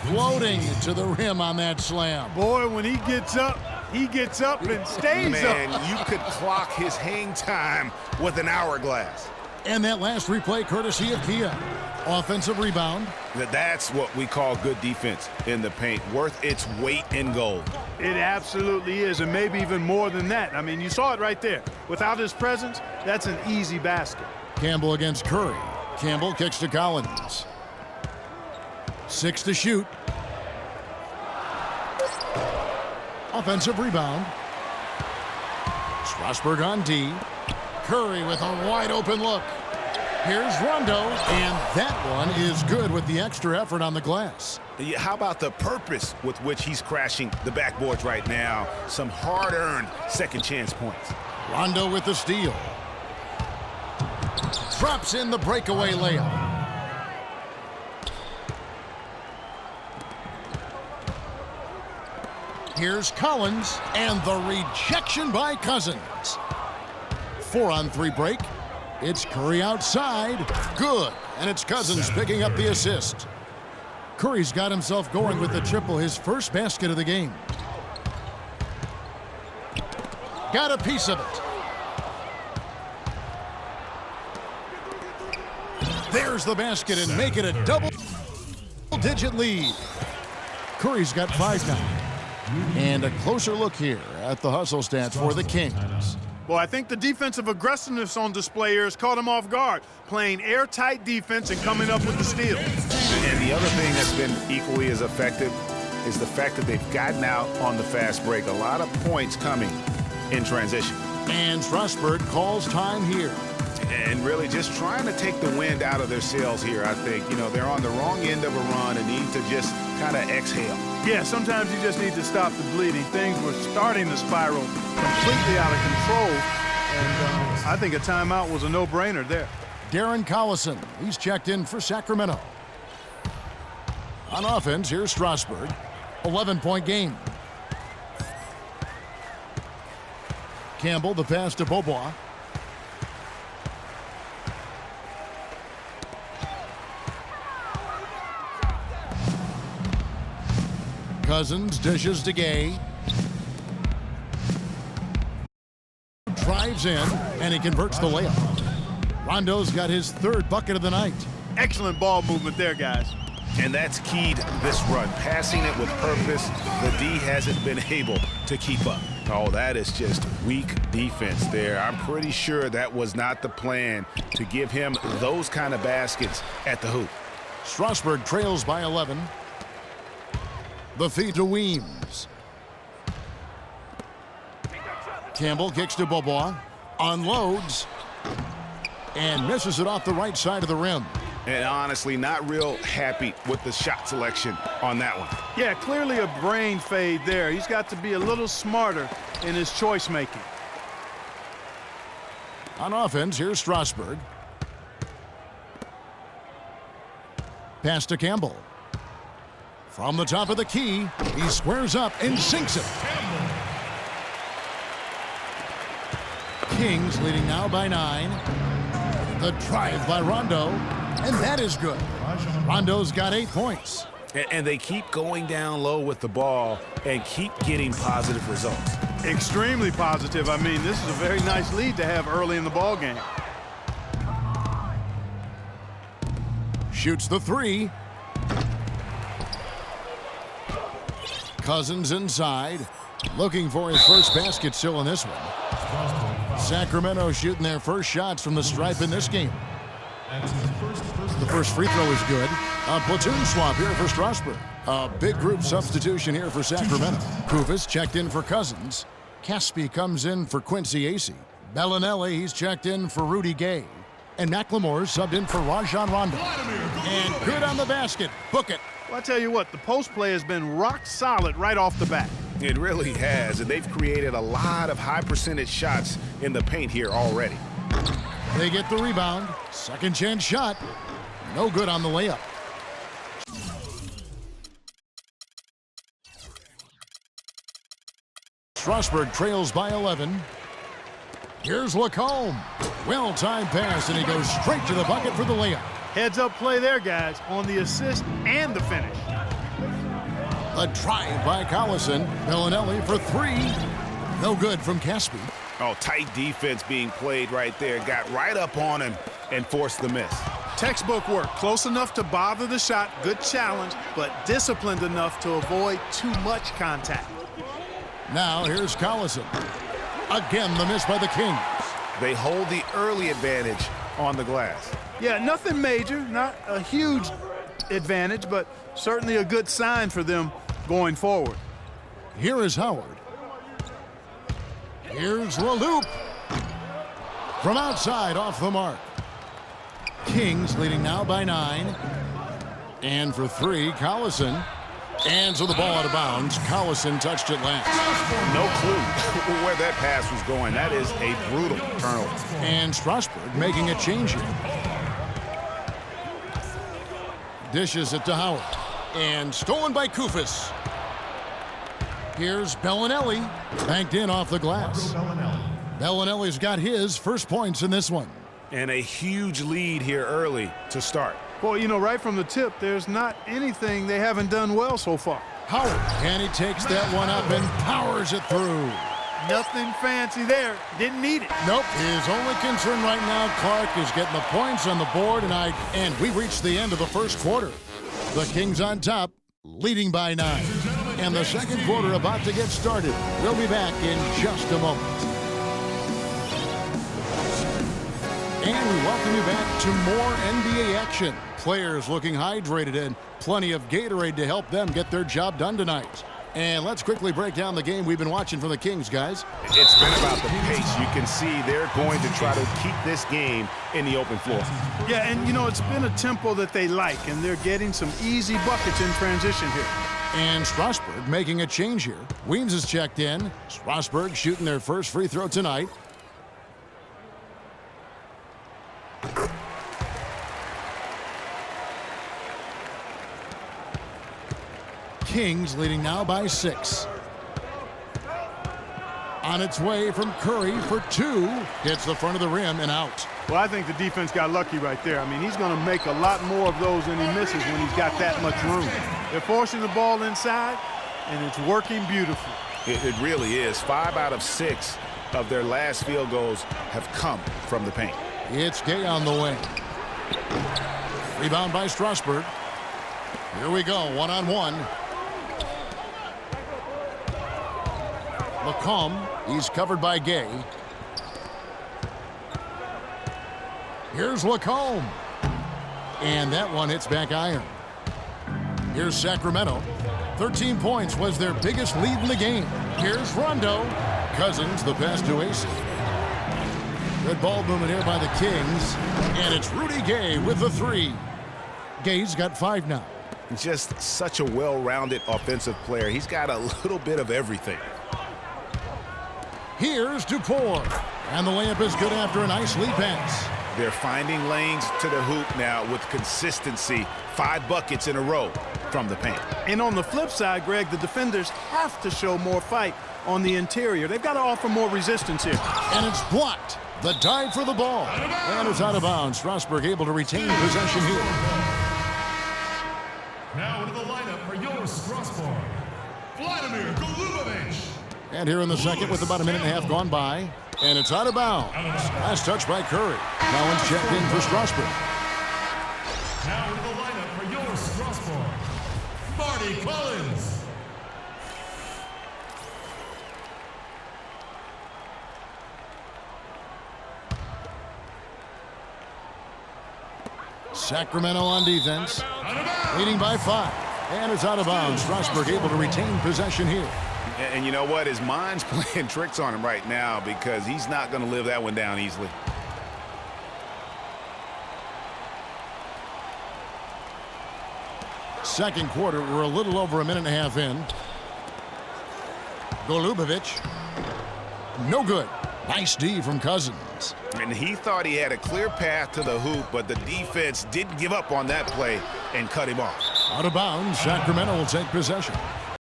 floating to the rim on that slam. Boy, when he gets up and stays Man, up. you could clock his hang time with an hourglass. And that last replay courtesy of Kia. Offensive rebound. That's what we call good defense in the paint, worth its weight in gold. It absolutely is, and maybe even more than that. I mean, you saw it right there. Without his presence, that's an easy basket. Campbell against Curry. Campbell kicks to Collins. 6 to shoot. Offensive rebound. Strasburg on D. Curry with a wide open look. Here's Rondo, and that one is good with the extra effort on the glass. How about the purpose with which he's crashing the backboards right now? Some hard-earned second chance points. Rondo with the steal. Drops in the breakaway layup. Here's Collins, and the rejection by Cousins. 4-on-3 break. It's Curry outside. Good. And it's Cousins picking up the assist. Curry's got himself going with the triple, his first basket of the game. Got a piece of it. There's the basket and make it a double-digit lead. Curry's got 5 now. And a closer look here at the hustle stats for the Kings. Well, I think the defensive aggressiveness on display here has caught him off guard, playing airtight defense and coming up with the steal. And the other thing that's been equally as effective is the fact that they've gotten out on the fast break. A lot of points coming in transition. And Strasburg calls time here. And really just trying to take the wind out of their sails here, I think. You know, they're on the wrong end of a run and need to just kind of exhale. Yeah, sometimes you just need to stop the bleeding. Things were starting to spiral completely out of control, and I think a timeout was a no-brainer there. Darren Collison, he's checked in for Sacramento. On offense, here's Strasburg. 11-point game. Campbell, the pass to Bobois. Cousins dishes to Gay. Drives in, and he converts the layup. Rondo's got his 3rd bucket of the night. Excellent ball movement there, guys. And that's keyed this run, passing it with purpose. The D hasn't been able to keep up. Oh, that is just weak defense there. I'm pretty sure that was not the plan to give him those kind of baskets at the hoop. Strasburg trails by 11. The feed to Weems. Campbell kicks to Bobois. Unloads. And misses it off the right side of the rim. And honestly, not real happy with the shot selection on that one. Yeah, clearly a brain fade there. He's got to be a little smarter in his choice making. On offense, here's Strasburg. Pass to Campbell. From the top of the key, he squares up and sinks it. Kings leading now by 9. The drive by Rondo, and that is good. Rondo's got 8 points. And they keep going down low with the ball and keep getting positive results. Extremely positive. I mean, this is a very nice lead to have early in the ball game. Shoots the 3. Cousins inside, looking for his first basket still in this one. Sacramento shooting their first shots from the stripe in this game. The first free throw is good. A platoon swap here for Strasburg. A big group substitution here for Sacramento. Kufis checked in for Cousins. Caspi comes in for Quincy Acey. Bellinelli, he's checked in for Rudy Gay. And McLemore subbed in for Rajon Rondo. And good on the basket. Book it. Well, I tell you what, the post play has been rock solid right off the bat. It really has, and they've created a lot of high percentage shots in the paint here already. They get the rebound. Second chance shot. No good on the layup. Strasburg trails by 11. Here's Lacombe. Well-timed pass, and he goes straight to the bucket for the layup. Heads up play there, guys, on the assist and the finish. A drive by Collison. Bellinelli for three. No good from Caspi. Oh, tight defense being played right there. Got right up on him and forced the miss. Textbook work. Close enough to bother the shot. Good challenge, but disciplined enough to avoid too much contact. Now here's Collison. Again, the miss by the Kings. They hold the early advantage on the glass. Yeah, nothing major. Not a huge advantage, but certainly a good sign for them going forward. Here is Howard. Here's LaLoop. From outside, off the mark. Kings leading now by 9. And for three, Collison. And so the ball out of bounds. Collison touched it last. No clue where that pass was going. That is a brutal turnover. And Strasburg making a change here. Dishes it to Howard. And stolen by Kufis. Here's Bellinelli. Banked in off the glass. Bellinelli's got his first points in this one. And a huge lead here early to start. Well, you know, right from the tip, there's not anything they haven't done well so far. Howard, and he takes that one up and powers it through. Nothing fancy there. Didn't need it. Nope. His only concern right now, Clark, is getting the points on the board, and we reached the end of the first quarter. The Kings on top, leading by 9. And the second quarter about to get started. We'll be back in just a moment. And we welcome you back to more NBA action. Players looking hydrated and plenty of Gatorade to help them get their job done tonight. And let's quickly break down the game we've been watching from the Kings, guys. It's been about the pace. You can see they're going to try to keep this game in the open floor. Yeah, and you know, it's been a tempo that they like, and they're getting some easy buckets in transition here. And Strasburg making a change here. Weems is checked in. Strasburg shooting their first free throw tonight. Kings leading now by 6. On its way from Curry for 2. Hits the front of the rim and out. Well, I think the defense got lucky right there. I mean, he's going to make a lot more of those than he misses when he's got that much room. They're forcing the ball inside, and it's working beautifully. It really is. 5 out of 6 of their last field goals have come from the paint. It's Gay on the way. Rebound by Strasburg. Here we go, one-on-one. McComb, he's covered by Gay. Here's Lacombe. And that one hits back iron. Here's Sacramento. 13 points was their biggest lead in the game. Here's Rondo. Cousins, the pass to Ace. Good ball movement here by the Kings. And it's Rudy Gay with the 3. Gay's got 5 now. Just such a well-rounded offensive player. He's got a little bit of everything. Here's Dufour. And the layup is good after a nice lead pass. They're finding lanes to the hoop now with consistency. 5 buckets in a row from the paint. And on the flip side, Greg, the defenders have to show more fight on the interior. They've got to offer more resistance here. And it's blocked. The dive for the ball. And it's out of bounds. Strasburg able to retain possession here. Now into the lineup for your Strasburg, Vladimir Golubovic. And here in the second with about a minute and a half gone by. And it's out of bounds. Last touch by Curry. Collins checked in for Strasburg. Now into the lineup for your Strasburg, Marty Collins. Sacramento on defense. Leading by 5. And it's out of bounds. Strasburg able to retain possession here. And you know what? His mind's playing tricks on him right now because he's not going to live that one down easily. Second quarter, we're a little over a minute and a half in. Golubovic. No good. Nice D from Cousins. And he thought he had a clear path to the hoop, but the defense didn't give up on that play and cut him off. Out of bounds, Sacramento will take possession.